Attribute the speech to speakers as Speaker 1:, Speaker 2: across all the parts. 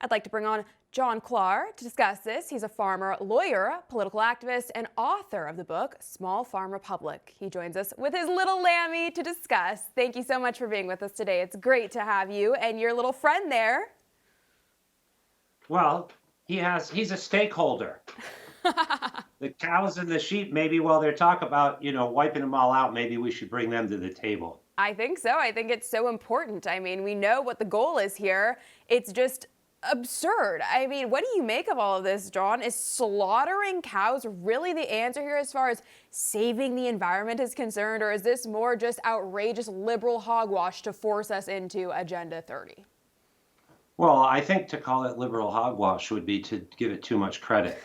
Speaker 1: I'd like to bring on John Klar to discuss this. He's a farmer, lawyer, political activist, and author of the book, Small Farm Republic. He joins us with his little Lammy to discuss. Thank you so much for being with us today. It's great to have you and your little friend there.
Speaker 2: Well, he's a stakeholder. The cows and the sheep, maybe while they're talking about, wiping them all out, maybe we should bring them to the table.
Speaker 1: I think so. I think it's so important. I mean, we know what the goal is here. It's just absurd. I mean, what do you make of all of this, John? Is slaughtering cows really the answer here as far as saving the environment is concerned, or is this more just outrageous liberal hogwash to force us into Agenda 30?
Speaker 2: Well, I think to call it liberal hogwash would be to give it too much credit.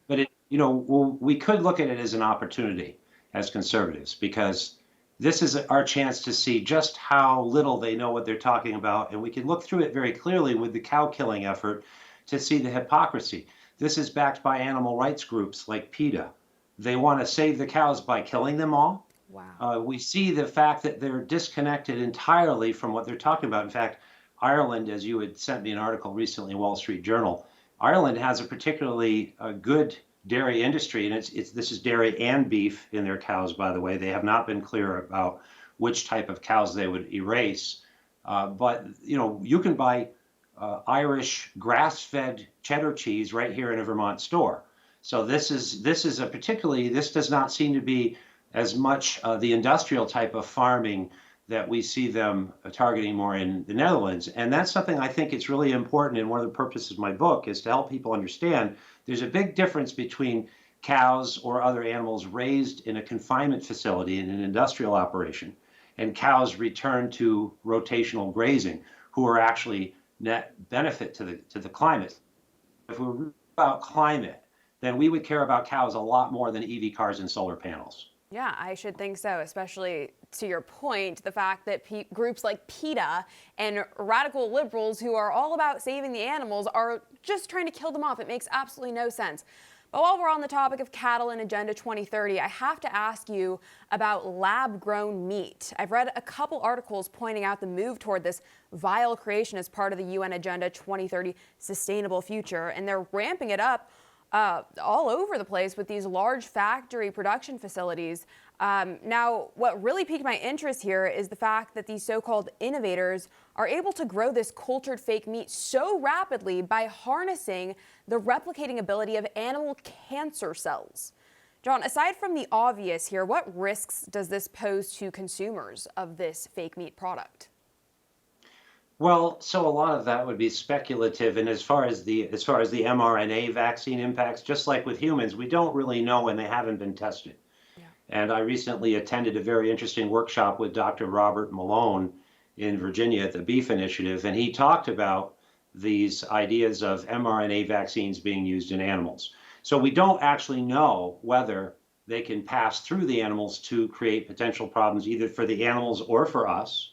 Speaker 2: We could look at it as an opportunity as conservatives, because this is our chance to see just how little they know what they're talking about. And we can look through it very clearly with the cow killing effort to see the hypocrisy. This is backed by animal rights groups like PETA. They want to save the cows by killing them all.
Speaker 1: Wow.
Speaker 2: We see the fact that they're disconnected entirely from what they're talking about. In fact, Ireland, as you had sent me an article recently in Wall Street Journal, Ireland has a particularly good dairy industry, and this is dairy and beef in their cows, by the way. They have not been clear about which type of cows they would erase. But you can buy Irish grass-fed cheddar cheese right here in a Vermont store. So this does not seem to be as much the industrial type of farming that we see them targeting more in the Netherlands. And that's something I think it's really important, and one of the purposes of my book is to help people understand there's a big difference between cows or other animals raised in a confinement facility in an industrial operation and cows returned to rotational grazing, who are actually net benefit to the climate. If we're real about climate, then we would care about cows a lot more than EV cars and solar panels.
Speaker 1: Yeah, I should think so, especially to your point, the fact that groups like PETA and radical liberals who are all about saving the animals are just trying to kill them off. It makes absolutely no sense. But while we're on the topic of cattle and Agenda 2030, I have to ask you about lab-grown meat. I've read a couple articles pointing out the move toward this vile creation as part of the UN Agenda 2030 Sustainable Future, and they're ramping it up all over the place with these large factory production facilities. Now, what really piqued my interest here is the fact that these so-called innovators are able to grow this cultured fake meat so rapidly by harnessing the replicating ability of animal cancer cells. John, aside from the obvious here, what risks does this pose to consumers of this fake meat product?
Speaker 2: Well, so a lot of that would be speculative, and as far as the mRNA vaccine impacts, just like with humans, we don't really know, and they haven't been tested. Yeah. And I recently attended a very interesting workshop with Dr. Robert Malone in Virginia at the Beef Initiative, and he talked about these ideas of mRNA vaccines being used in animals. So we don't actually know whether they can pass through the animals to create potential problems either for the animals or for us.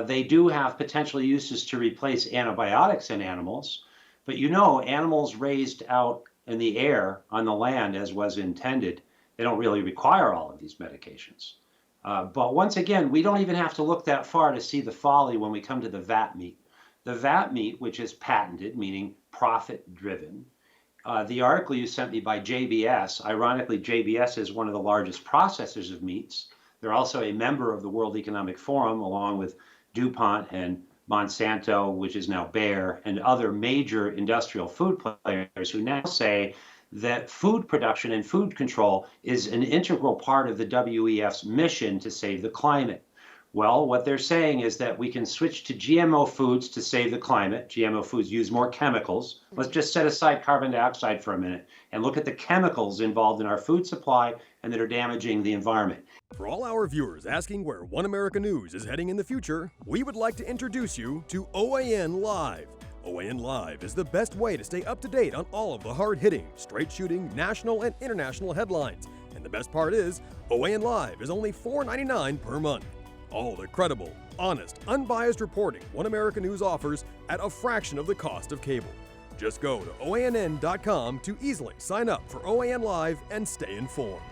Speaker 2: They do have potential uses to replace antibiotics in animals, but animals raised out in the air on the land as was intended, they don't really require all of these medications. But once again, we don't even have to look that far to see the folly when we come to the vat meat. The vat meat, which is patented, meaning profit-driven. The article you sent me by JBS, ironically, JBS is one of the largest processors of meats. They're also a member of the World Economic Forum, along with DuPont and Monsanto, which is now Bayer, and other major industrial food players who now say that food production and food control is an integral part of the WEF's mission to save the climate. Well, what they're saying is that we can switch to GMO foods to save the climate. GMO foods use more chemicals. Let's just set aside carbon dioxide for a minute and look at the chemicals involved in our food supply and that are damaging the environment.
Speaker 3: For all our viewers asking where One America News is heading in the future, we would like to introduce you to OAN Live. OAN Live is the best way to stay up to date on all of the hard-hitting, straight-shooting, national and international headlines. And the best part is, OAN Live is only $4.99 per month. All the credible, honest, unbiased reporting One America News offers at a fraction of the cost of cable. Just go to OANN.com to easily sign up for OAN Live and stay informed.